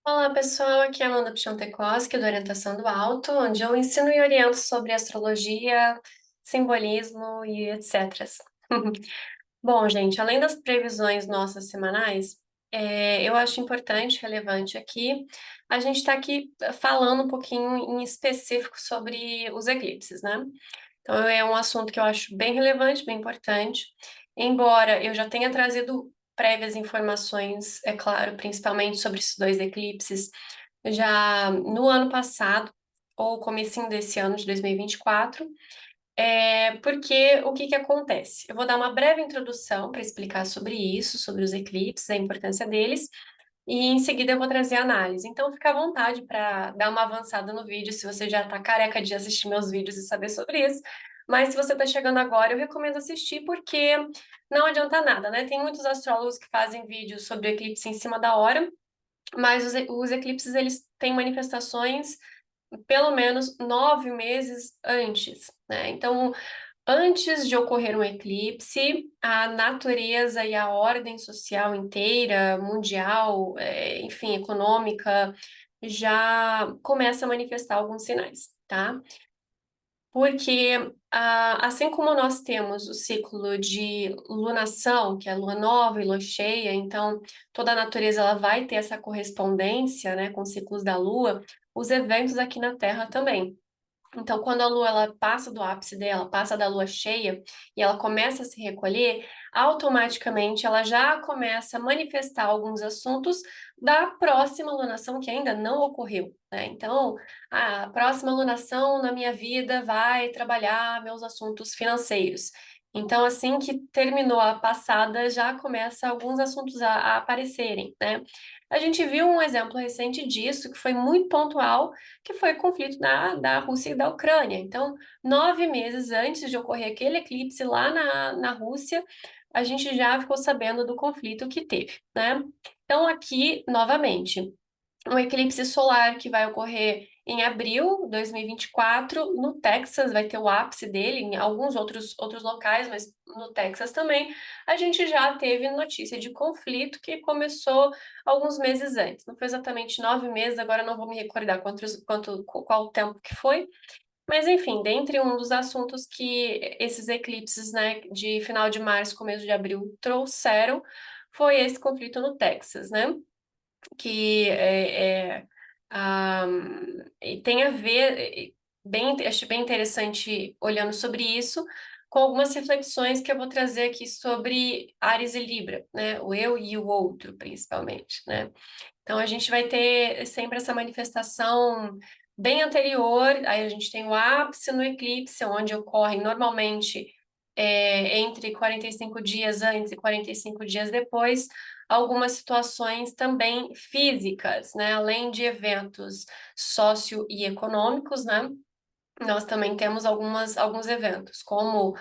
Olá, pessoal. Aqui é a Amanda Piontekowski, do Orientação do Alto, onde eu ensino e oriento sobre astrologia, simbolismo e etc. Bom, gente, além das previsões nossas semanais, eu acho importante, relevante aqui, a gente está aqui falando um pouquinho em específico sobre os eclipses, né? Então, é um assunto que eu acho bem relevante, bem importante, embora eu já tenha trazido prévias informações, é claro, principalmente sobre esses dois eclipses, já no ano passado, ou comecinho desse ano de 2024, porque o que que acontece? Eu vou dar uma breve introdução para explicar sobre isso, sobre os eclipses, a importância deles, e em seguida eu vou trazer a análise. Então fica à vontade para dar uma avançada no vídeo, se você já está careca de assistir meus vídeos e saber sobre isso. Mas se você está chegando agora, eu recomendo assistir porque não adianta nada, né? Tem muitos astrólogos que fazem vídeos sobre eclipse em cima da hora, mas os eclipses eles têm manifestações pelo menos 9 meses antes, né? Então, antes de ocorrer um eclipse, a natureza e a ordem social inteira, mundial, enfim, econômica, já começa a manifestar alguns sinais, tá? Porque, assim como nós temos o ciclo de lunação, que é lua nova e lua cheia, então toda a natureza ela vai ter essa correspondência, né, com os ciclos da lua, os eventos aqui na Terra também. Então, quando a lua ela passa do ápice dela, passa da lua cheia e ela começa a se recolher, automaticamente ela já começa a manifestar alguns assuntos da próxima lunação que ainda não ocorreu, né? Então, a próxima lunação na minha vida vai trabalhar meus assuntos financeiros. Então, assim que terminou a passada, já começa alguns assuntos a aparecerem, né? A gente viu um exemplo recente disso, que foi muito pontual, que foi o conflito da Rússia e da Ucrânia. Então, 9 meses antes de ocorrer aquele eclipse lá na Rússia, a gente já ficou sabendo do conflito que teve, né? Então, aqui, novamente, um eclipse solar que vai ocorrer em abril de 2024, no Texas, vai ter o ápice dele, em alguns outros locais, mas no Texas também, a gente já teve notícia de conflito que começou alguns meses antes. Não foi exatamente 9 meses, agora não vou me recordar qual o tempo que foi, mas enfim, dentre um dos assuntos que esses eclipses, né, de final de março, começo de abril trouxeram, foi esse conflito no Texas, né? Que ah, e tem a ver, acho bem interessante olhando sobre isso, com algumas reflexões que eu vou trazer aqui sobre Áries e Libra, né? O eu e o outro, principalmente, né? Então a gente vai ter sempre essa manifestação bem anterior, aí a gente tem o ápice no eclipse, onde ocorre normalmente entre 45 dias antes e 45 dias depois, algumas situações também físicas, né? Além de eventos sócio e econômicos, né? Nós também temos alguns eventos, como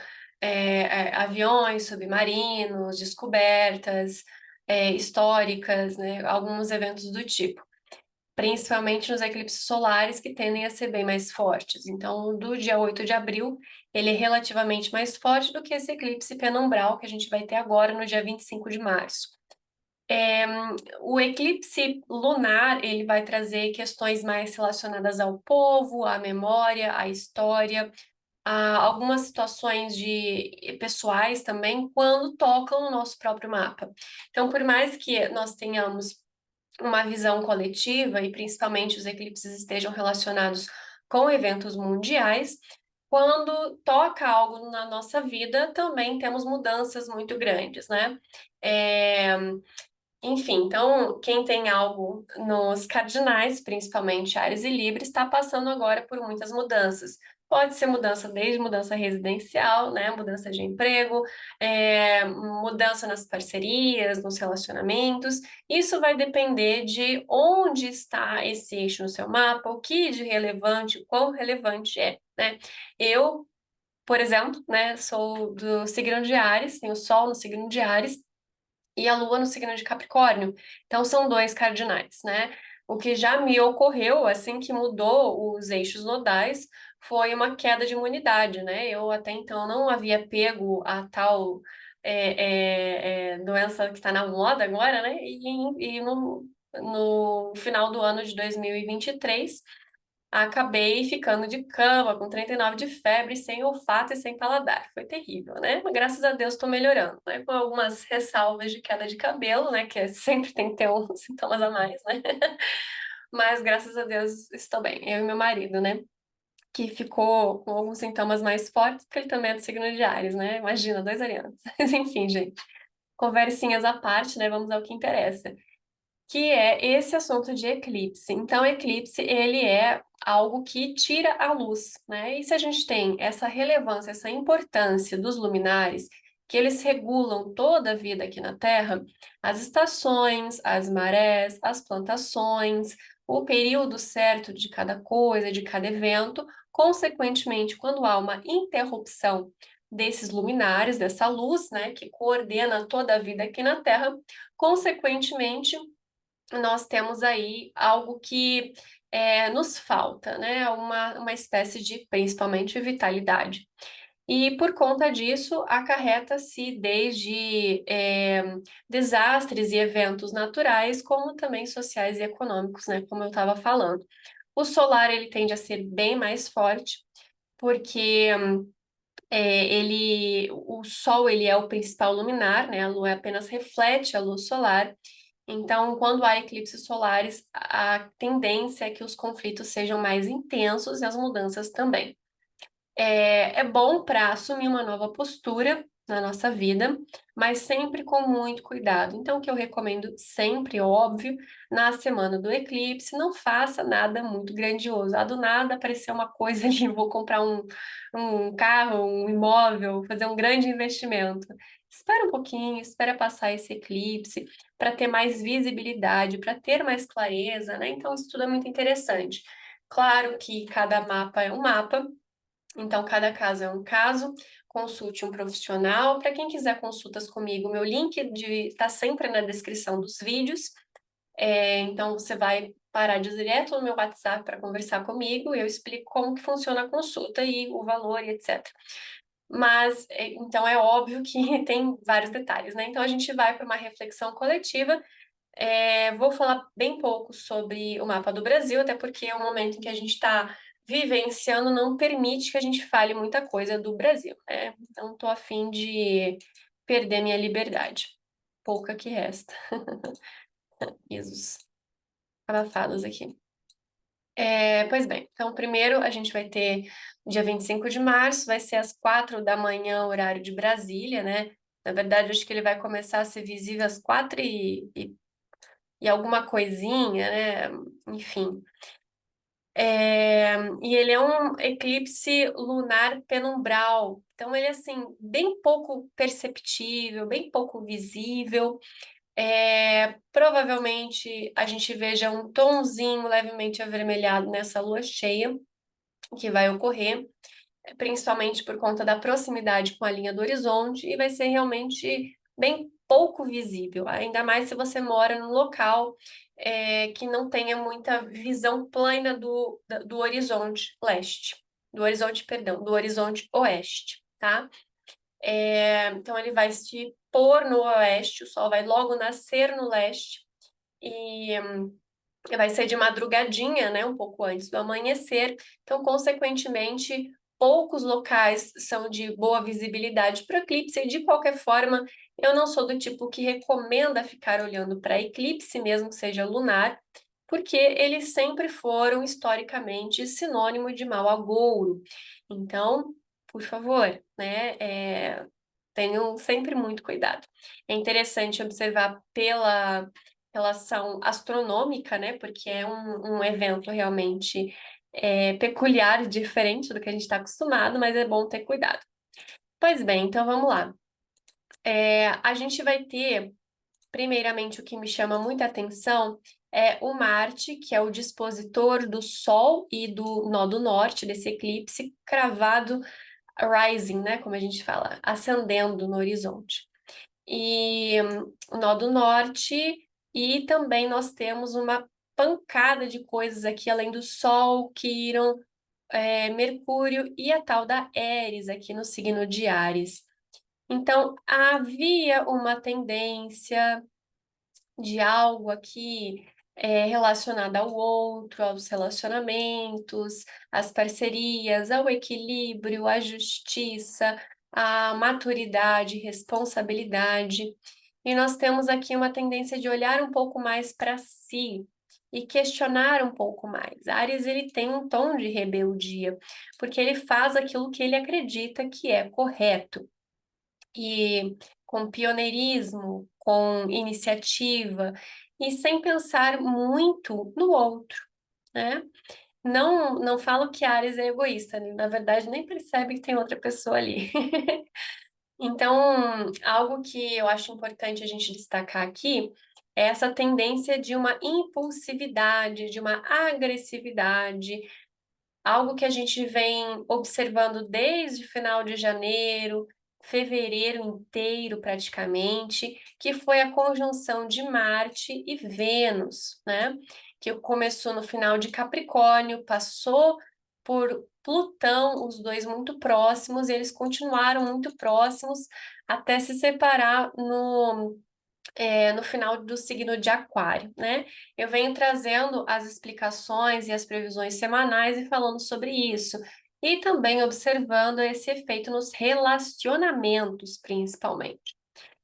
aviões, submarinos, descobertas históricas, né? Alguns eventos do tipo. Principalmente nos eclipses solares, que tendem a ser bem mais fortes. Então, do dia 8 de abril, ele é relativamente mais forte do que esse eclipse penumbral que a gente vai ter agora no dia 25 de março. É, o eclipse lunar, ele vai trazer questões mais relacionadas ao povo, à memória, à história, a algumas situações pessoais também, quando tocam no nosso próprio mapa. Então, por mais que nós tenhamos uma visão coletiva e principalmente os eclipses estejam relacionados com eventos mundiais, quando toca algo na nossa vida, também temos mudanças muito grandes, né? É, enfim, então, quem tem algo nos cardinais, principalmente Áries e Libra, está passando agora por muitas mudanças. Pode ser mudança desde mudança residencial, né, mudança de emprego, mudança nas parcerias, nos relacionamentos. Isso vai depender de onde está esse eixo no seu mapa, o que de relevante, o quão relevante é, né? Eu, por exemplo, né, sou do signo de Áries, tenho o Sol no signo de Áries, e a Lua no signo de Capricórnio. Então são dois cardinais, né? O que já me ocorreu assim que mudou os eixos nodais foi uma queda de imunidade, né? Eu até então não havia pego a tal doença que está na moda agora, né? E não, no final do ano de 2023, acabei ficando de cama, com 39 de febre, sem olfato e sem paladar. Foi terrível, né? Mas graças a Deus estou melhorando, né? Com algumas ressalvas de queda de cabelo, né? Que sempre tem que ter uns sintomas a mais, né? Mas graças a Deus estou bem, eu e meu marido, né? Que ficou com alguns sintomas mais fortes, porque ele também é do signo de Áries, né? Imagina, dois arianos. Mas enfim, gente, conversinhas à parte, né? Vamos ao que interessa, que é esse assunto de eclipse. Então, eclipse, ele é algo que tira a luz, né? E se a gente tem essa relevância, essa importância dos luminares, que eles regulam toda a vida aqui na Terra, as estações, as marés, as plantações, o período certo de cada coisa, de cada evento, consequentemente, quando há uma interrupção desses luminares, dessa luz, né, que coordena toda a vida aqui na Terra, consequentemente, nós temos aí algo que nos falta, né? Uma espécie de, principalmente, vitalidade. E por conta disso, acarreta-se desde desastres e eventos naturais, como também sociais e econômicos, né? Como eu estava falando. O solar, ele tende a ser bem mais forte, porque o Sol, ele é o principal luminar, né? A Lua apenas reflete a luz solar. Então, quando há eclipses solares, a tendência é que os conflitos sejam mais intensos e as mudanças também. É bom para assumir uma nova postura na nossa vida, mas sempre com muito cuidado. Então, o que eu recomendo sempre, óbvio, na semana do eclipse, não faça nada muito grandioso. Do nada aparecer uma coisa ali, vou comprar um carro, um imóvel, fazer um grande investimento. Espera um pouquinho, espera passar esse eclipse para ter mais visibilidade, para ter mais clareza, né? Então, isso tudo é muito interessante. Claro que cada mapa é um mapa, então, cada caso é um caso. Consulte um profissional. Para quem quiser consultas comigo, meu link está sempre na descrição dos vídeos. Então, você vai parar direto no meu WhatsApp para conversar comigo. Eu explico como que funciona a consulta e o valor e etc. Mas, então, é óbvio que tem vários detalhes, né? Então, a gente vai para uma reflexão coletiva. Vou falar bem pouco sobre o mapa do Brasil, até porque é o momento em que a gente está vivenciando não permite que a gente fale muita coisa do Brasil, né? Então, estou a fim de perder minha liberdade. Pouca que resta. Risos abafados aqui. Pois bem, então primeiro a gente vai ter dia 25 de março, vai ser às 4 da manhã, horário de Brasília, né? Na verdade, acho que ele vai começar a ser visível às 4 e alguma coisinha, né? Enfim. E ele é um eclipse lunar penumbral. Então, ele é assim, bem pouco perceptível, bem pouco visível. Provavelmente a gente veja um tonzinho levemente avermelhado nessa lua cheia que vai ocorrer, principalmente por conta da proximidade com a linha do horizonte, e vai ser realmente bem pouco visível, ainda mais se você mora num local que não tenha muita visão plana do horizonte leste, do horizonte, perdão, do horizonte oeste, tá? Então ele vai se pôr no oeste, o sol vai logo nascer no leste, e vai ser de madrugadinha, né, um pouco antes do amanhecer. Então, consequentemente, poucos locais são de boa visibilidade para eclipse. E de qualquer forma, eu não sou do tipo que recomenda ficar olhando para eclipse, mesmo que seja lunar, porque eles sempre foram historicamente sinônimo de mau agouro. Então, por favor, né, tenham sempre muito cuidado. É interessante observar pela relação astronômica, né? Porque é um evento realmente peculiar, diferente do que a gente está acostumado, mas é bom ter cuidado. Pois bem, então vamos lá. A gente vai ter, primeiramente, o que me chama muita atenção é o Marte, que é o dispositor do Sol e do nó do norte desse eclipse, cravado rising, né? Como a gente fala, ascendendo no horizonte. E o nó do norte, e também nós temos uma pancada de coisas aqui, além do Sol, Quirón, Mercúrio e a tal da Éris aqui no signo de Áries. Então, havia uma tendência de algo aqui relacionada ao outro, aos relacionamentos, às parcerias, ao equilíbrio, à justiça, à maturidade, responsabilidade. E nós temos aqui uma tendência de olhar um pouco mais para si e questionar um pouco mais. Áries, ele tem um tom de rebeldia, porque ele faz aquilo que ele acredita que é correto. E com pioneirismo, com iniciativa e sem pensar muito no outro, né? Não falo que Ares é egoísta, né? Na verdade nem percebe que tem outra pessoa ali. Então, algo que eu acho importante a gente destacar aqui é essa tendência de uma impulsividade, de uma agressividade, algo que a gente vem observando desde final de janeiro, fevereiro inteiro praticamente, que foi a conjunção de Marte e Vênus, né? Que começou no final de Capricórnio, passou por Plutão, os dois muito próximos, e eles continuaram muito próximos até se separar no final do signo de Aquário, né? Eu venho trazendo as explicações e as previsões semanais e falando sobre isso. E também observando esse efeito nos relacionamentos, principalmente.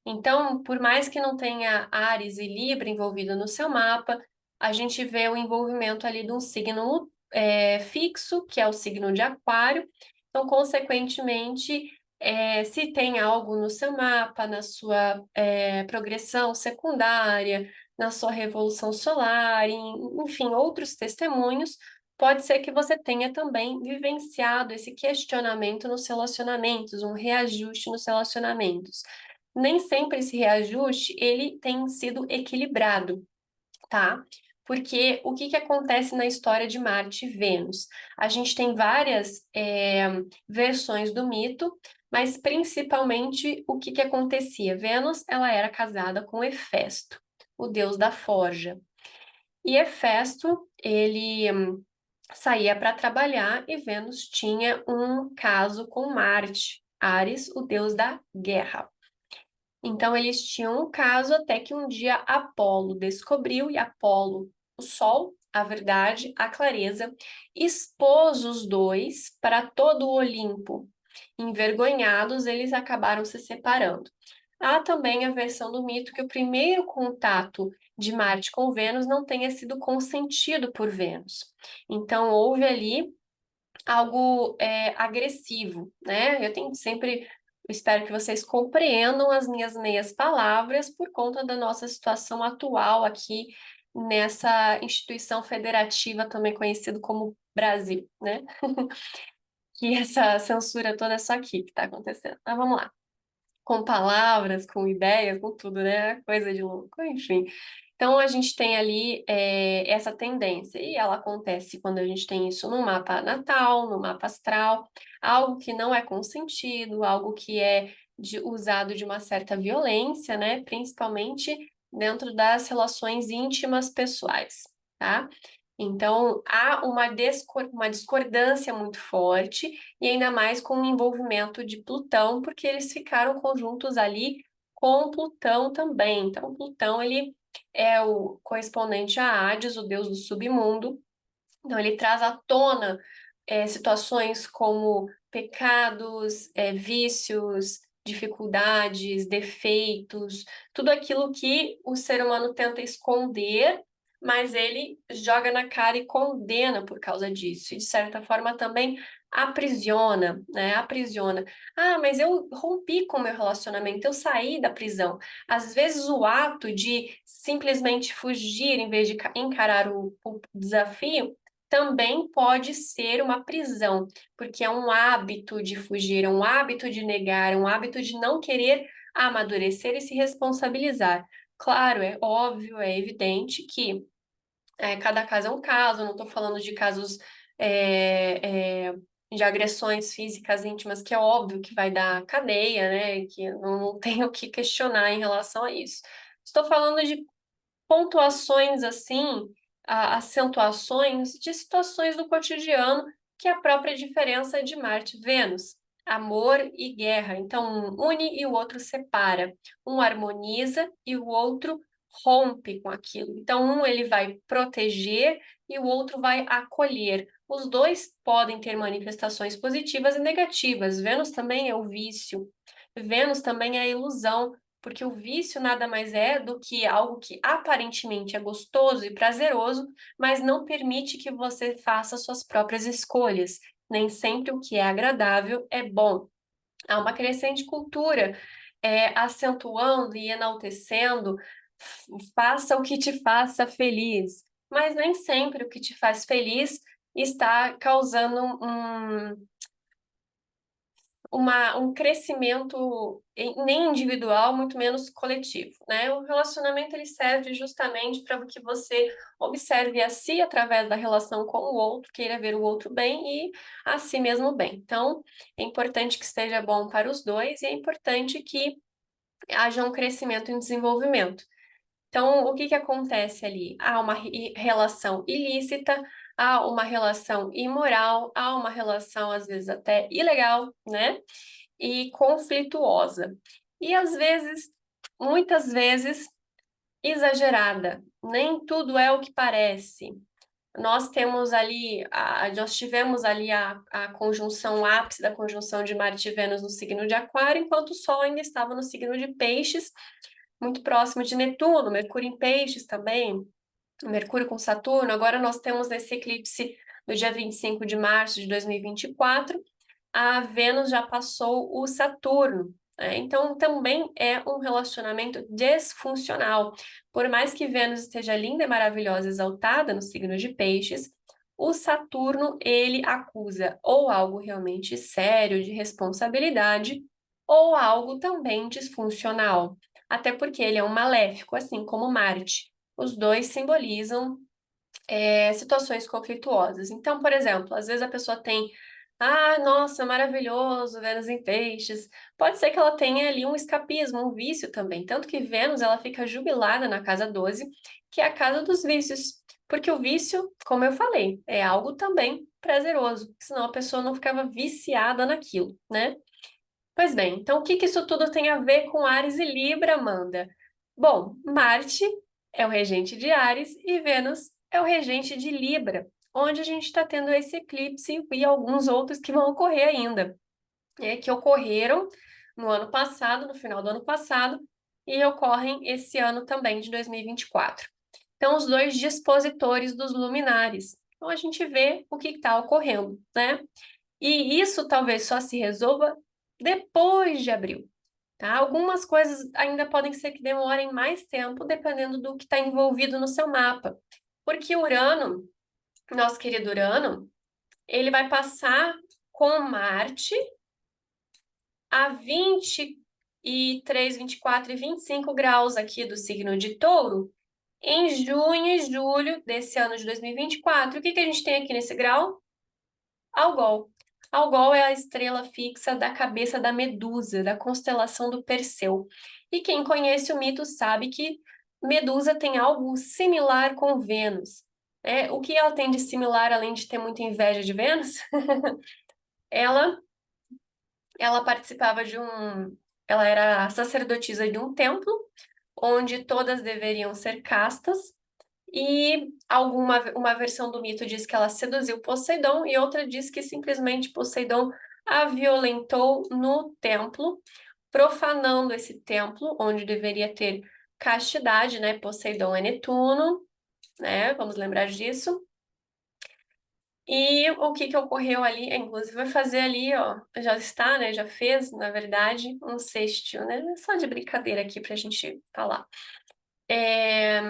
Então, por mais que não tenha Áries e Libra envolvido no seu mapa, a gente vê o envolvimento ali de um signo fixo, que é o signo de Aquário. Então, consequentemente, se tem algo no seu mapa, na sua progressão secundária, na sua revolução solar, enfim, outros testemunhos, pode ser que você tenha também vivenciado esse questionamento nos relacionamentos, um reajuste nos relacionamentos. Nem sempre esse reajuste ele tem sido equilibrado, tá? Porque o que acontece na história de Marte e Vênus? A gente tem várias versões do mito, mas principalmente o que acontecia? Vênus, ela era casada com Hefesto, o deus da forja. E Hefesto, ele saía para trabalhar e Vênus tinha um caso com Marte, Ares, o deus da guerra. Então, eles tinham um caso até que um dia Apolo descobriu, e Apolo, o Sol, a verdade, a clareza, expôs os dois para todo o Olimpo. Envergonhados, eles acabaram se separando. Há também a versão do mito que o primeiro contato de Marte com Vênus não tenha sido consentido por Vênus. Então, houve ali algo agressivo, né? Eu tenho sempre, espero que vocês compreendam as minhas meias palavras por conta da nossa situação atual aqui nessa instituição federativa também conhecido como Brasil, né? Que essa censura toda é só aqui que está acontecendo. Mas vamos lá, com palavras, com ideias, com tudo, né? Coisa de louco, enfim. Então, a gente tem ali essa tendência, e ela acontece quando a gente tem isso no mapa natal, no mapa astral, algo que não é consentido, algo que é usado de uma certa violência, né? Principalmente dentro das relações íntimas pessoais, tá? Então, há uma discordância muito forte, e ainda mais com o envolvimento de Plutão, porque eles ficaram conjuntos ali com Plutão também. Então, Plutão, ele é o correspondente a Hades, o deus do submundo. Então, ele traz à tona situações como pecados, vícios, dificuldades, defeitos, tudo aquilo que o ser humano tenta esconder, mas ele joga na cara e condena por causa disso. E, de certa forma, também aprisiona, né? Aprisiona. Ah, mas eu rompi com o meu relacionamento, eu saí da prisão. Às vezes, o ato de simplesmente fugir em vez de encarar o desafio também pode ser uma prisão, porque é um hábito de fugir, é um hábito de negar, é um hábito de não querer amadurecer e se responsabilizar. Claro, é óbvio, é evidente que cada caso é um caso, não estou falando de casos de agressões físicas íntimas, que é óbvio que vai dar cadeia, né? Que não tenho o que questionar em relação a isso. Estou falando de pontuações assim, acentuações de situações do cotidiano, que é a própria diferença de Marte e Vênus. Amor e guerra. Então, um une e o outro separa. Um harmoniza e o outro rompe com aquilo. Então, um ele vai proteger e o outro vai acolher. Os dois podem ter manifestações positivas e negativas. Vênus também é o vício. Vênus também é a ilusão, porque o vício nada mais é do que algo que aparentemente é gostoso e prazeroso, mas não permite que você faça suas próprias escolhas. Nem sempre o que é agradável é bom. Há uma crescente cultura acentuando e enaltecendo, faça o que te faça feliz, mas nem sempre o que te faz feliz está causando um crescimento nem individual, muito menos coletivo, né? O relacionamento ele serve justamente para que você observe a si através da relação com o outro, queira ver o outro bem e a si mesmo bem. Então, é importante que esteja bom para os dois e é importante que haja um crescimento e um desenvolvimento. Então, o que que acontece ali? Há uma relação ilícita, há uma relação imoral, há uma relação, às vezes, até ilegal, né? E conflituosa. E, às vezes, muitas vezes, exagerada. Nem tudo é o que parece. Nós tivemos ali a conjunção, o ápice da conjunção de Marte e Vênus no signo de Aquário, enquanto o Sol ainda estava no signo de Peixes, muito próximo de Netuno, Mercúrio em Peixes também, Mercúrio com Saturno. Agora nós temos esse eclipse no dia 25 de março de 2024, a Vênus já passou o Saturno, né? Então também é um relacionamento disfuncional. Por mais que Vênus esteja linda e maravilhosa, exaltada no signo de Peixes, o Saturno ele acusa ou algo realmente sério de responsabilidade ou algo também disfuncional. Até porque ele é um maléfico, assim como Marte. Os dois simbolizam situações conflituosas. Então, por exemplo, às vezes a pessoa tem, nossa, maravilhoso, Vênus em Peixes. Pode ser que ela tenha ali um escapismo, um vício também. Tanto que Vênus, ela fica jubilada na casa 12, que é a casa dos vícios. Porque o vício, como eu falei, é algo também prazeroso, senão a pessoa não ficava viciada naquilo, né? Pois bem, então o que que isso tudo tem a ver com Áries e Libra, Amanda? Bom, Marte é o regente de Áries e Vênus é o regente de Libra, onde a gente está tendo esse eclipse e alguns outros que vão ocorrer ainda, que ocorreram no ano passado, no final do ano passado, e ocorrem esse ano também, de 2024. Então, os dois dispositores dos luminares. Então, a gente vê o que está ocorrendo, né? E isso talvez só se resolva depois de abril, tá? Algumas coisas ainda podem ser que demorem mais tempo, dependendo do que está envolvido no seu mapa. Porque Urano, nosso querido Urano, ele vai passar com Marte a 23, 24 e 25 graus aqui do signo de Touro, em junho e julho desse ano de 2024. O que que a gente tem aqui nesse grau? Algol. Algol é a estrela fixa da cabeça da Medusa, da constelação do Perseu. E quem conhece o mito sabe que Medusa tem algo similar com Vênus. O que ela tem de similar, além de ter muita inveja de Vênus? ela, ela participava de um. Ela era a sacerdotisa de um templo, onde todas deveriam ser castas, e uma versão do mito diz que ela seduziu Poseidon e outra diz que simplesmente Poseidon a violentou no templo, profanando esse templo onde deveria ter castidade, né? Poseidon é Netuno, né? Vamos lembrar disso. E o que que ocorreu ali, inclusive vai fazer ali, ó, já está, né? Já fez, na verdade, um sextil, né? Só de brincadeira aqui pra gente falar. É,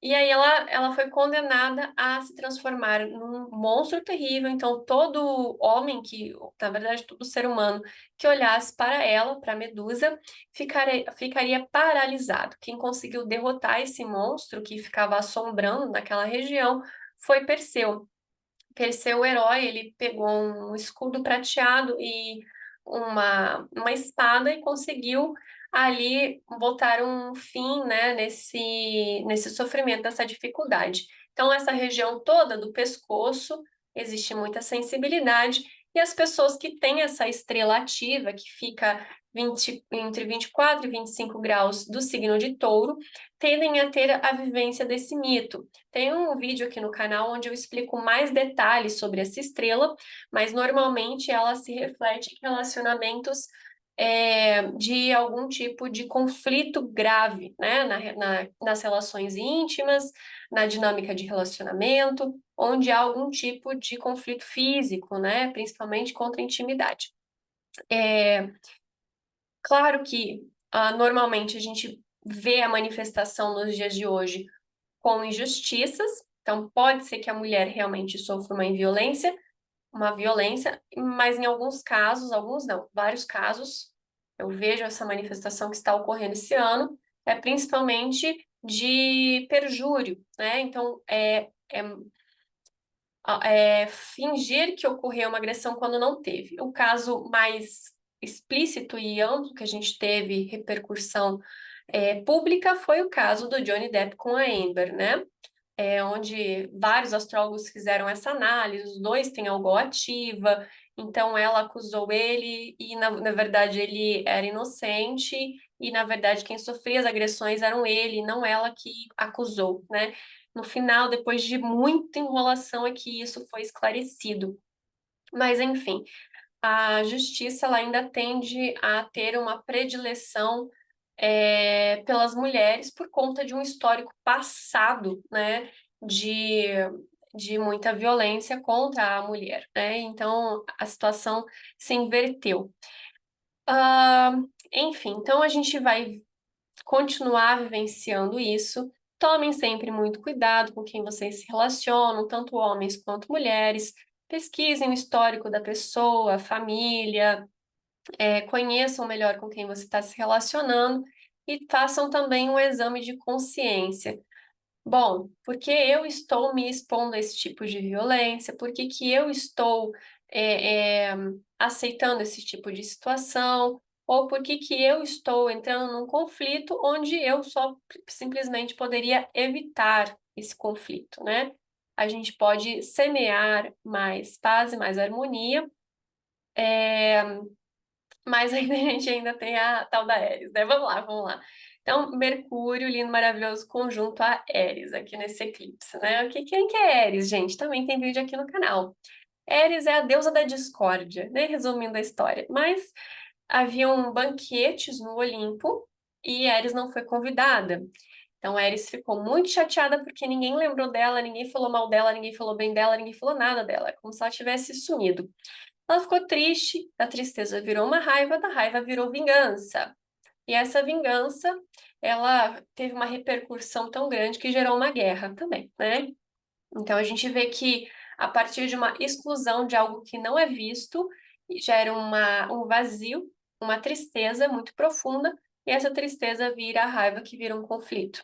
E aí ela foi condenada a se transformar num monstro terrível. Então todo homem que, na verdade, todo ser humano que olhasse para ela, para Medusa, ficaria paralisado. Quem conseguiu derrotar esse monstro que ficava assombrando naquela região foi Perseu. Perseu, o herói, ele pegou um escudo prateado e uma espada e conseguiu ali botar um fim, né, nesse sofrimento, nessa dificuldade. Então, essa região toda do pescoço existe muita sensibilidade e as pessoas que têm essa estrela ativa, que fica entre 24 e 25 graus do signo de Touro, tendem a ter a vivência desse mito. Tem um vídeo aqui no canal onde eu explico mais detalhes sobre essa estrela, mas normalmente ela se reflete em relacionamentos de algum tipo de conflito grave, né, nas relações íntimas, na dinâmica de relacionamento, onde há algum tipo de conflito físico, né, principalmente contra a intimidade. Claro que normalmente a gente vê a manifestação nos dias de hoje com injustiças, então pode ser que a mulher realmente sofra uma violência, mas em alguns casos, alguns não, vários casos, eu vejo essa manifestação que está ocorrendo esse ano, principalmente de perjúrio, né? Então, fingir que ocorreu uma agressão quando não teve. O caso mais explícito e amplo que a gente teve repercussão pública foi o caso do Johnny Depp com a Amber, né? Onde vários astrólogos fizeram essa análise, os dois têm algo ativa, então ela acusou ele e, na verdade, ele era inocente e, na verdade, quem sofria as agressões eram ele, não ela que acusou, né? No final, depois de muita enrolação, é que isso foi esclarecido. Mas, enfim, a justiça ela ainda tende a ter uma predileção pelas mulheres por conta de um histórico passado, né, de, de muita violência contra a mulher, né? Então a situação se inverteu. Ah, enfim, então a gente vai continuar vivenciando isso. Tomem sempre muito cuidado com quem vocês se relacionam, tanto homens quanto mulheres. Pesquisem o histórico da pessoa, a família, conheçam melhor com quem você está se relacionando e façam também um exame de consciência. Bom, por que eu estou me expondo a esse tipo de violência? Por que que eu estou é, é, aceitando esse tipo de situação? Ou por que que eu estou entrando num conflito onde eu só simplesmente poderia evitar esse conflito, né? A gente pode semear mais paz e mais harmonia, mas ainda a gente ainda tem a tal da Eris, né? Vamos lá, vamos lá. Então, Mercúrio, lindo, maravilhoso, conjunto a Eris aqui nesse eclipse, né? Quem que é Eris, gente? Também tem vídeo aqui no canal. Eris é a deusa da discórdia, né? Resumindo a história. Mas haviam banquetes no Olimpo e Eris não foi convidada. Então, Eris ficou muito chateada porque ninguém lembrou dela, ninguém falou mal dela, ninguém falou bem dela, ninguém falou nada dela, como se ela tivesse sumido. Ela ficou triste, a tristeza virou uma raiva, da raiva virou vingança. E essa vingança, ela teve uma repercussão tão grande que gerou uma guerra também, né? Então a gente vê que a partir de uma exclusão de algo que não é visto, gera um vazio, uma tristeza muito profunda, e essa tristeza vira a raiva que vira um conflito.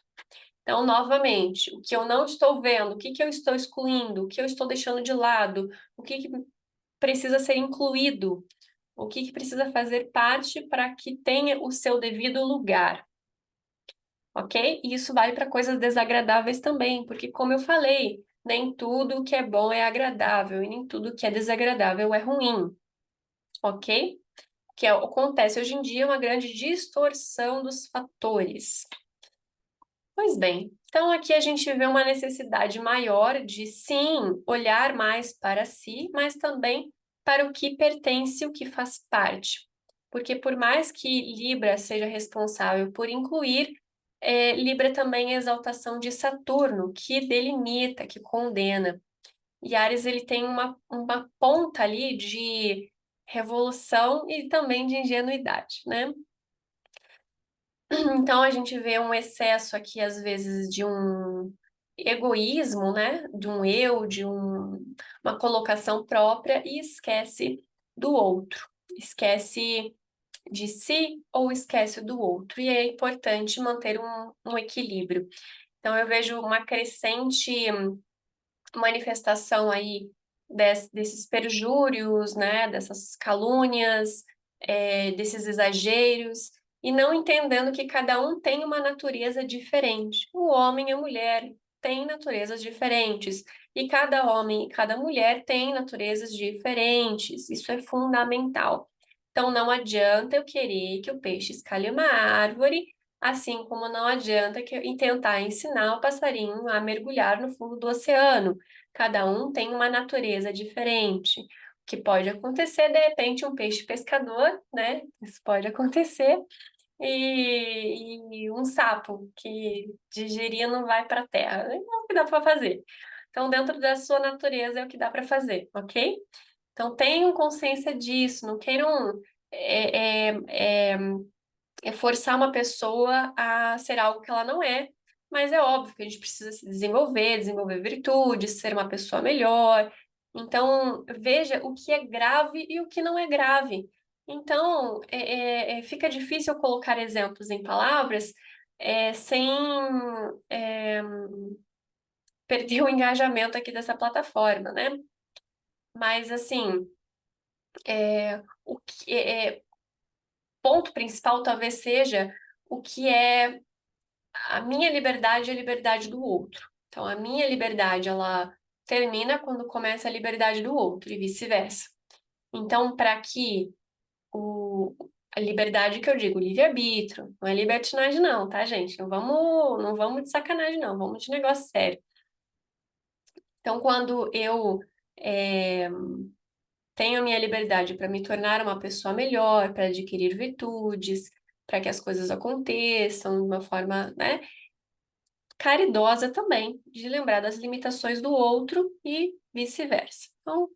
Então, novamente, o que eu não estou vendo, o que que eu estou excluindo, o que eu estou deixando de lado, o que que precisa ser incluído, o que que precisa fazer parte para que tenha o seu devido lugar, ok? E isso vale para coisas desagradáveis também, porque, como eu falei, nem tudo que é bom é agradável e nem tudo que é desagradável é ruim, ok? O que acontece hoje em dia é uma grande distorção dos fatores. Pois bem, então aqui a gente vê uma necessidade maior de, sim, olhar mais para si, mas também para o que pertence, o que faz parte. Porque por mais que Libra seja responsável por incluir, Libra também é a exaltação de Saturno, que delimita, que condena. E Ares, ele tem uma ponta ali de revolução e também de ingenuidade, né? Então a gente vê um excesso aqui, às vezes, de um egoísmo, né? De um eu, uma colocação própria e esquece do outro. Esquece de si ou esquece do outro. E é importante manter um equilíbrio. Então eu vejo uma crescente manifestação aí desses perjúrios, né? Dessas calúnias, desses exageros e não entendendo que cada um tem uma natureza diferente. O homem e a mulher têm naturezas diferentes, e cada homem e cada mulher tem naturezas diferentes. Isso é fundamental. Então, não adianta eu querer que o peixe escale uma árvore, assim como não adianta tentar ensinar o passarinho a mergulhar no fundo do oceano. Cada um tem uma natureza diferente. O que pode acontecer, de repente, um peixe pescador, né? Isso pode acontecer. E um sapo que digerir não vai para a terra. É o que dá para fazer. Então, dentro da sua natureza é o que dá para fazer, ok? Então, tenham consciência disso, não queiram é, é, é, forçar uma pessoa a ser algo que ela não é, mas é óbvio que a gente precisa se desenvolver, desenvolver virtudes, ser uma pessoa melhor. Então, veja o que é grave e o que não é grave. Então, fica difícil eu colocar exemplos em palavras sem é, perder o engajamento aqui dessa plataforma, né? Mas, assim, o que ponto principal talvez seja o que é a minha liberdade e a liberdade do outro. Então, a minha liberdade, ela termina quando começa a liberdade do outro e vice-versa. Então, para que a liberdade que eu digo, livre-arbítrio, não é libertinagem não, tá, gente? Não vamos de sacanagem não, vamos de negócio sério. Então, quando eu é, tenho a minha liberdade para me tornar uma pessoa melhor, para adquirir virtudes, para que as coisas aconteçam de uma forma, né, caridosa também, de lembrar das limitações do outro e vice-versa. Então,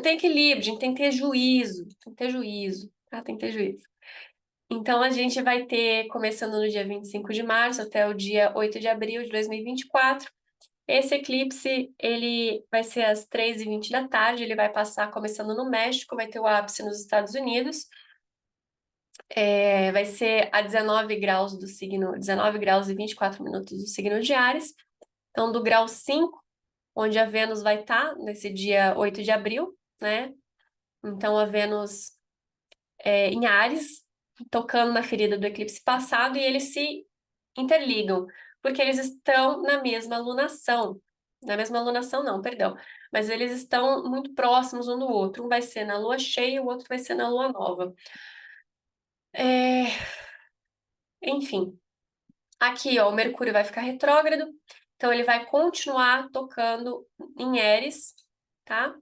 tem equilíbrio, a gente tem que ter juízo, tem que ter juízo, tá? Tem que ter juízo. Então, a gente vai ter, começando no dia 25 de março até o dia 8 de abril de 2024, esse eclipse, ele vai ser às 3h20 da tarde, ele vai passar começando no México, vai ter o ápice nos Estados Unidos, vai ser a 19 graus do signo, 19 graus e 24 minutos do signo de Áries, então do grau 5, onde a Vênus vai estar nesse dia 8 de abril, né? Então a Vênus em Áries, tocando na ferida do eclipse passado, e eles se interligam, porque eles estão na mesma lunação. Na mesma lunação, não, perdão. Mas eles estão muito próximos um do outro. Um vai ser na lua cheia, o outro vai ser na lua nova. Enfim, aqui, ó, o Mercúrio vai ficar retrógrado, então ele vai continuar tocando em Áries, tá?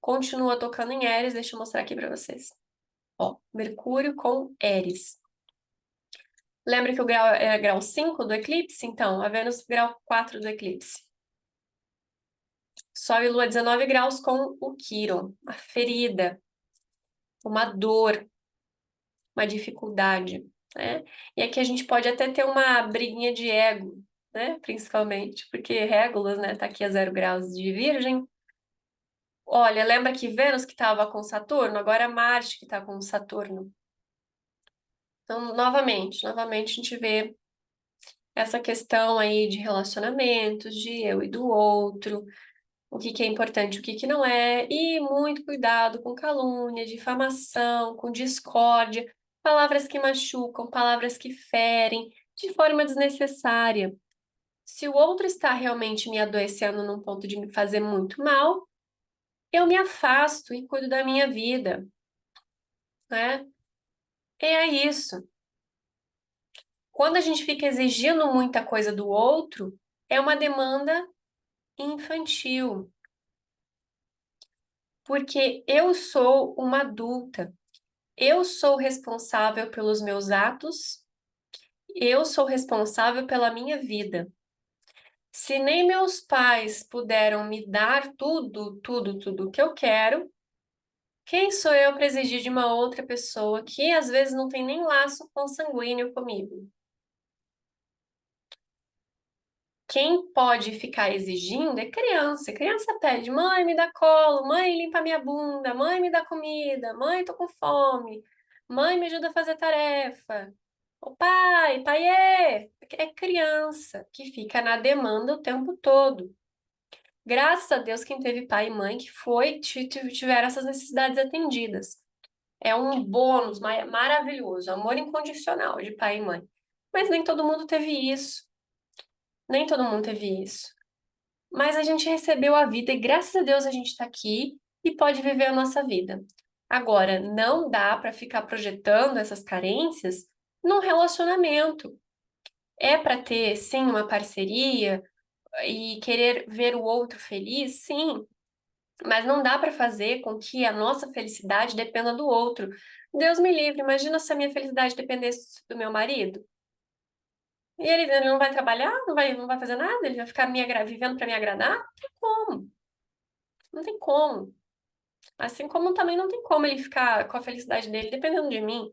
Continua tocando em Áries, deixa eu mostrar aqui para vocês. Ó, Mercúrio com Áries. Lembra que o grau é grau 5 do eclipse? Então, a Vênus grau 4 do eclipse. Sol e Lua 19 graus com o Quirón, a ferida, uma dor, uma dificuldade, né? E aqui a gente pode até ter uma briguinha de ego, né? Principalmente, porque Régulas, né, tá aqui a 0 graus de Virgem. Olha, lembra que Vênus que estava com Saturno, agora é Marte que está com Saturno. Então, novamente a gente vê essa questão aí de relacionamentos, de eu e do outro, o que que é importante, o que que não é, e muito cuidado com calúnia, difamação, com discórdia, palavras que machucam, palavras que ferem, de forma desnecessária. Se o outro está realmente me adoecendo num ponto de me fazer muito mal, eu me afasto e cuido da minha vida, né? É isso. Quando a gente fica exigindo muita coisa do outro, é uma demanda infantil, porque eu sou uma adulta, eu sou responsável pelos meus atos, eu sou responsável pela minha vida. Se nem meus pais puderam me dar tudo que eu quero, quem sou eu para exigir de uma outra pessoa que às vezes não tem nem laço consanguíneo comigo? Quem pode ficar exigindo é criança. Criança pede, mãe, me dá colo, mãe, limpa minha bunda, mãe, me dá comida, mãe, tô com fome, mãe, me ajuda a fazer tarefa. O pai, é criança que fica na demanda o tempo todo. Graças a Deus, quem teve pai e mãe que tiveram essas necessidades atendidas. É um bônus maravilhoso, amor incondicional de pai e mãe. Mas nem todo mundo teve isso. Nem todo mundo teve isso. Mas a gente recebeu a vida e graças a Deus a gente está aqui e pode viver a nossa vida. Agora, não dá para ficar projetando essas carências num relacionamento. É para ter, sim, uma parceria e querer ver o outro feliz, sim, mas não dá para fazer com que a nossa felicidade dependa do outro. Deus me livre, imagina se a minha felicidade dependesse do meu marido. E ele não vai trabalhar, não vai fazer nada, ele vai ficar vivendo para me agradar? Não tem como. Não tem como. Assim como também não tem como ele ficar com a felicidade dele dependendo de mim.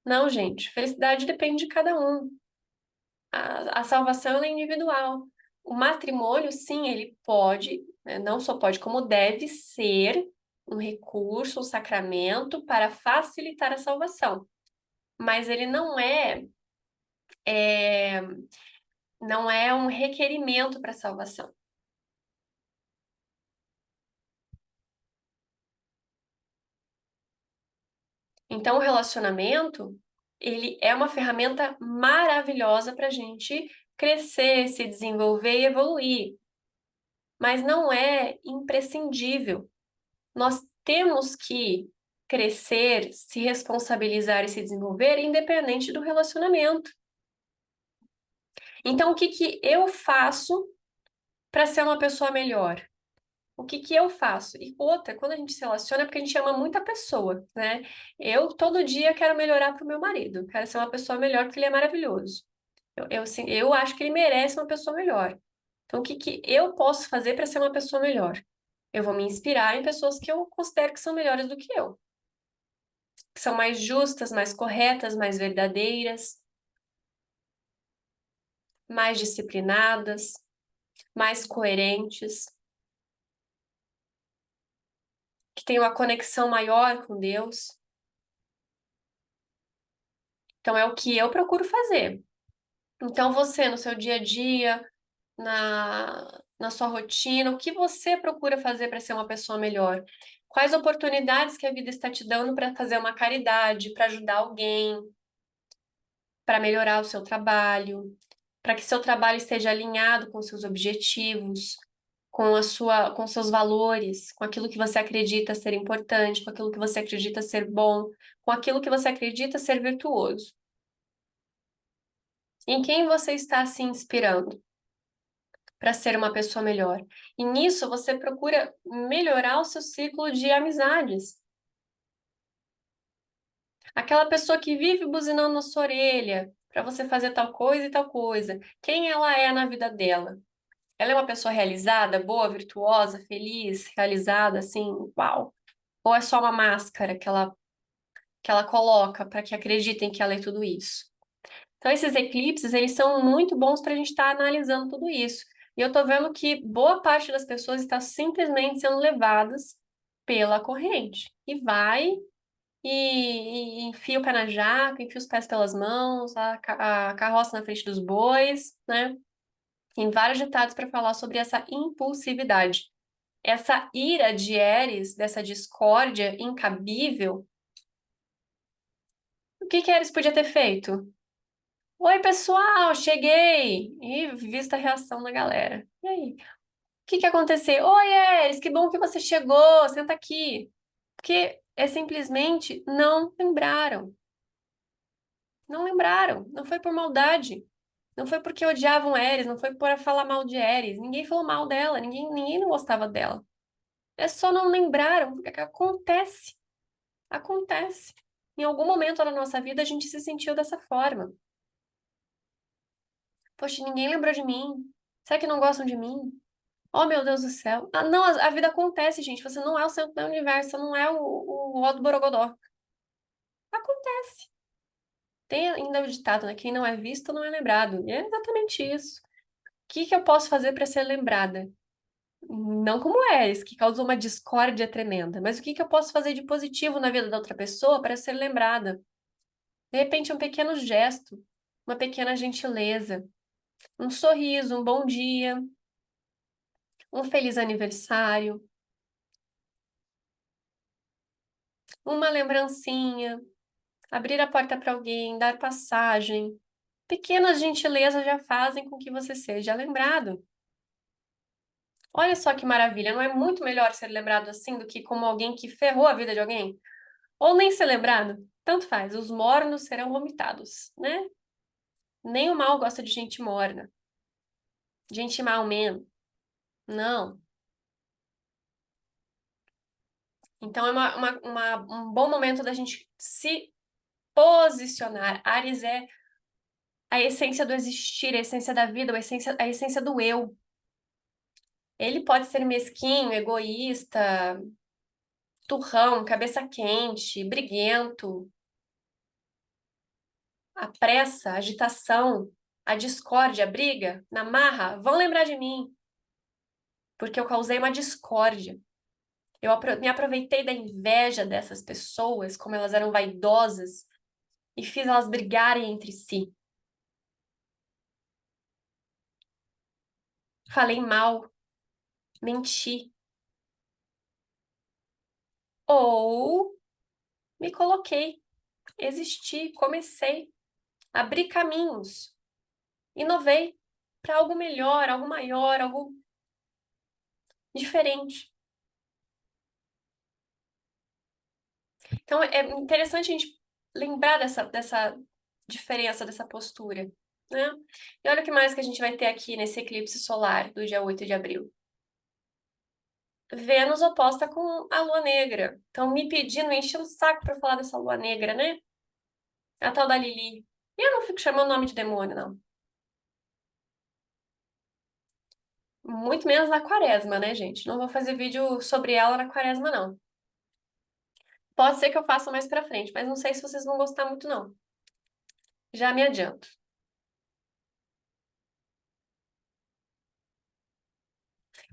Não, gente, felicidade depende de cada um. A salvação é individual. O matrimônio, sim, ele pode, né, não só pode, como deve ser um recurso, um sacramento para facilitar a salvação. Mas ele é, não é um requerimento para a salvação. Então, o relacionamento, ele é uma ferramenta maravilhosa para a gente crescer, se desenvolver e evoluir, mas não é imprescindível. Nós temos que crescer, se responsabilizar e se desenvolver independente do relacionamento. Então, o que que eu faço para ser uma pessoa melhor? O que que eu faço? E outra, quando a gente se relaciona, é porque a gente ama muito a pessoa, né? Eu todo dia quero melhorar pro meu marido, quero ser uma pessoa melhor porque ele é maravilhoso. Assim, eu acho que ele merece uma pessoa melhor. Então, o que que eu posso fazer para ser uma pessoa melhor? Eu vou me inspirar em pessoas que eu considero que são melhores do que eu, que são mais justas, mais corretas, mais verdadeiras, mais disciplinadas, mais coerentes, que têm uma conexão maior com Deus. Então, é o que eu procuro fazer. Então, você, no seu dia a dia, na sua rotina, o que você procura fazer para ser uma pessoa melhor? Quais oportunidades que a vida está te dando para fazer uma caridade, para ajudar alguém, para melhorar o seu trabalho, para que seu trabalho esteja alinhado com seus objetivos, com seus valores, com aquilo que você acredita ser importante, com aquilo que você acredita ser bom, com aquilo que você acredita ser virtuoso. Em quem você está se inspirando para ser uma pessoa melhor? E nisso você procura melhorar o seu ciclo de amizades. Aquela pessoa que vive buzinando na sua orelha para você fazer tal coisa e tal coisa. Quem ela é na vida dela? Ela é uma pessoa realizada, boa, virtuosa, feliz, realizada, assim, uau? Ou é só uma máscara que ela coloca para que acreditem que ela é tudo isso? Então, esses eclipses, eles são muito bons para a gente estar analisando tudo isso. E eu tô vendo que boa parte das pessoas está simplesmente sendo levadas pela corrente. E vai e enfia o pé na jaca, enfia os pés pelas mãos, a carroça na frente dos bois, né? Tem vários ditados para falar sobre essa impulsividade. Essa ira de Eris, dessa discórdia incabível, o que que Eris podia ter feito? Oi, pessoal, cheguei! E vista a reação da galera. E aí? O que que aconteceu? Oi, Eris, que bom que você chegou, senta aqui. Porque é simplesmente não lembraram. Não lembraram. Não foi por maldade. Não foi porque odiavam Eris, não foi por falar mal de Eris. Ninguém falou mal dela, ninguém não gostava dela. É só não lembraram, porque acontece. Acontece. Em algum momento na nossa vida a gente se sentiu dessa forma. Poxa, ninguém lembrou de mim. Será que não gostam de mim? Oh, meu Deus do céu. Ah, não, a vida acontece, gente. Você não é o centro do universo, você não é o ó do Borogodó. Acontece. Tem ainda o ditado, né? Quem não é visto não é lembrado. E é exatamente isso. O que que eu posso fazer para ser lembrada? Não como eles, que causou uma discórdia tremenda, mas o que que eu posso fazer de positivo na vida da outra pessoa para ser lembrada? De repente, um pequeno gesto, uma pequena gentileza, um sorriso, um bom dia, um feliz aniversário, uma lembrancinha, abrir a porta para alguém, dar passagem. Pequenas gentilezas já fazem com que você seja lembrado. Olha só que maravilha, não é muito melhor ser lembrado assim do que como alguém que ferrou a vida de alguém? Ou nem ser lembrado? Tanto faz, os mornos serão vomitados, né? Nem o mal gosta de gente morna, gente mal mesmo. Não. Então é um bom momento da gente se posicionar. Ares é a essência do existir, a essência da vida, a essência do eu. Ele pode ser mesquinho, egoísta, turrão, cabeça quente, briguento, a pressa, a agitação, a discórdia, a briga, na marra. Vão lembrar de mim, porque eu causei uma discórdia. Me aproveitei da inveja dessas pessoas, como elas eram vaidosas, e fiz elas brigarem entre si. Falei mal, menti. Ou me coloquei, existi, comecei, abri caminhos, inovei para algo melhor, algo maior, algo diferente. Então é interessante a gente lembrar dessa diferença, dessa postura, né? E olha o que mais que a gente vai ter aqui nesse eclipse solar do dia 8 de abril. Vênus oposta com a lua negra. Então, me pedindo, me enchendo o saco para falar dessa lua negra, né? A tal da Lili. E eu não fico chamando nome de demônio, não. Muito menos na quaresma, né, gente? Não vou fazer vídeo sobre ela na quaresma, não. Pode ser que eu faça mais pra frente, mas não sei se vocês vão gostar muito, não. Já me adianto.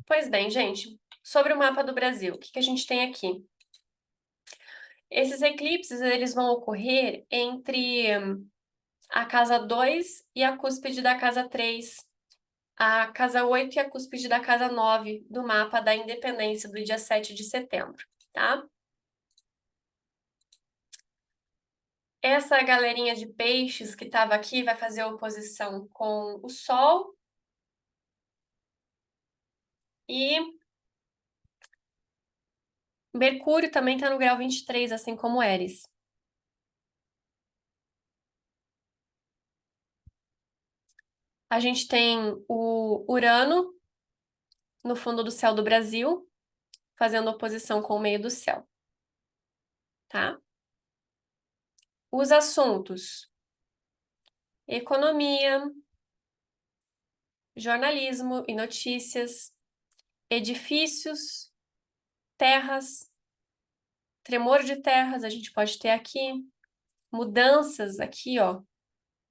Pois bem, gente, sobre o mapa do Brasil, o que que a gente tem aqui? Esses eclipses, eles vão ocorrer entre a casa 2 e a cúspide da casa 3, a casa 8 e a cúspide da casa 9 do mapa da independência do dia 7 de setembro, tá? Essa galerinha de peixes que estava aqui vai fazer oposição com o Sol e Mercúrio também está no grau 23, assim como Eris. A gente tem o Urano no fundo do céu do Brasil, fazendo oposição com o meio do céu, tá? Os assuntos: economia, jornalismo e notícias, edifícios, terras, tremor de terras, a gente pode ter aqui, mudanças aqui, ó,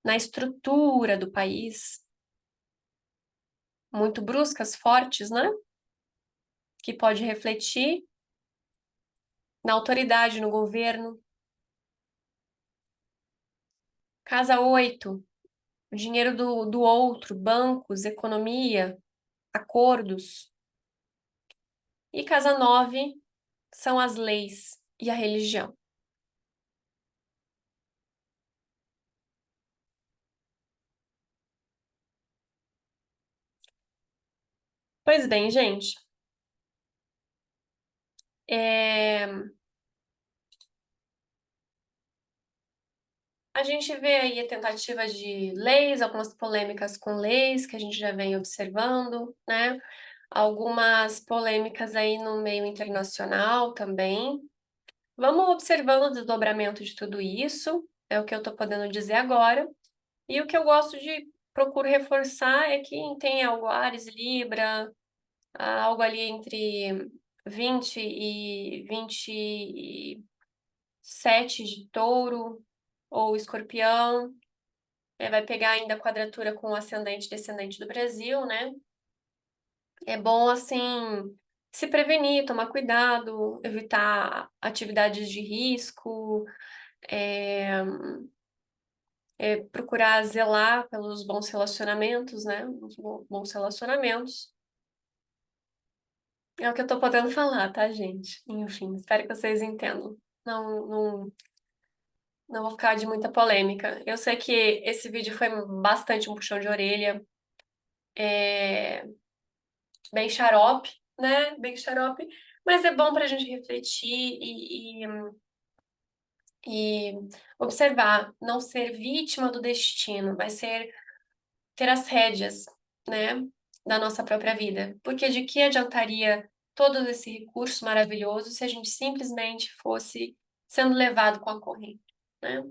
na estrutura do país, muito bruscas, fortes, né? Que pode refletir na autoridade, no governo. Casa 8, o dinheiro do outro, bancos, economia, acordos. E casa 9 são as leis e a religião. Pois bem, gente, é, a gente vê aí a tentativa de leis, algumas polêmicas com leis que a gente já vem observando, né? Algumas polêmicas aí no meio internacional também. Vamos observando o desdobramento de tudo isso, é o que eu estou podendo dizer agora. E o que eu gosto de procuro reforçar é que tem algo Ares, Libra, algo ali entre 20 e 27 de Touro ou Escorpião. Vai pegar ainda a quadratura com o ascendente e descendente do Brasil, né? É bom, assim, se prevenir, tomar cuidado, evitar atividades de risco, é, procurar zelar pelos bons relacionamentos, né? Os bons relacionamentos. É o que eu tô podendo falar, tá, gente? Enfim, espero que vocês entendam. Não, não, não vou ficar de muita polêmica. Eu sei que esse vídeo foi bastante um puxão de orelha. É, bem xarope, né? Bem xarope, mas é bom para a gente refletir e observar, não ser vítima do destino, mas ter as rédeas, né, da nossa própria vida. Porque de que adiantaria todo esse recurso maravilhoso se a gente simplesmente fosse sendo levado com a corrente, né?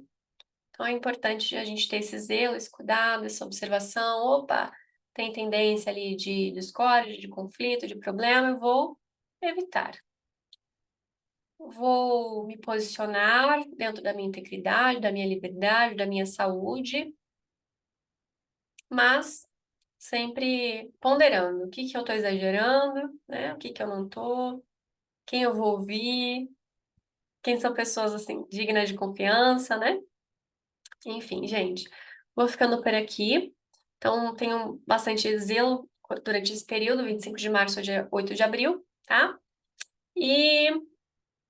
Então é importante a gente ter esse zelo, esse cuidado, essa observação. Opa, tem tendência ali de discórdia, de conflito, de problema, eu vou evitar. Vou me posicionar dentro da minha integridade, da minha liberdade, da minha saúde, mas sempre ponderando o que que eu estou exagerando, né? O que que eu não estou, quem eu vou ouvir, quem são pessoas assim dignas de confiança, né? Enfim, gente, vou ficando por aqui. Então, tenho bastante zelo durante esse período, 25 de março ao dia 8 de abril, tá? E,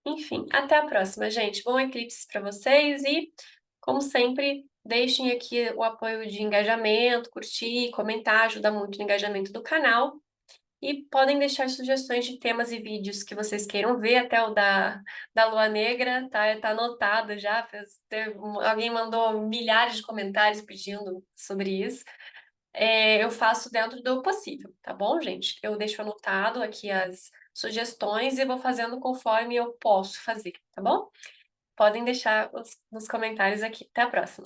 enfim, até a próxima, gente. Bom eclipse para vocês e, como sempre, deixem aqui o apoio de engajamento, curtir, comentar, ajuda muito no engajamento do canal. E podem deixar sugestões de temas e vídeos que vocês queiram ver, até o da Lua Negra, tá anotado já. Alguém mandou milhares de comentários pedindo sobre isso. Eu faço dentro do possível, tá bom, gente? Eu deixo anotado aqui as sugestões e vou fazendo conforme eu posso fazer, tá bom? Podem deixar nos comentários aqui. Até a próxima.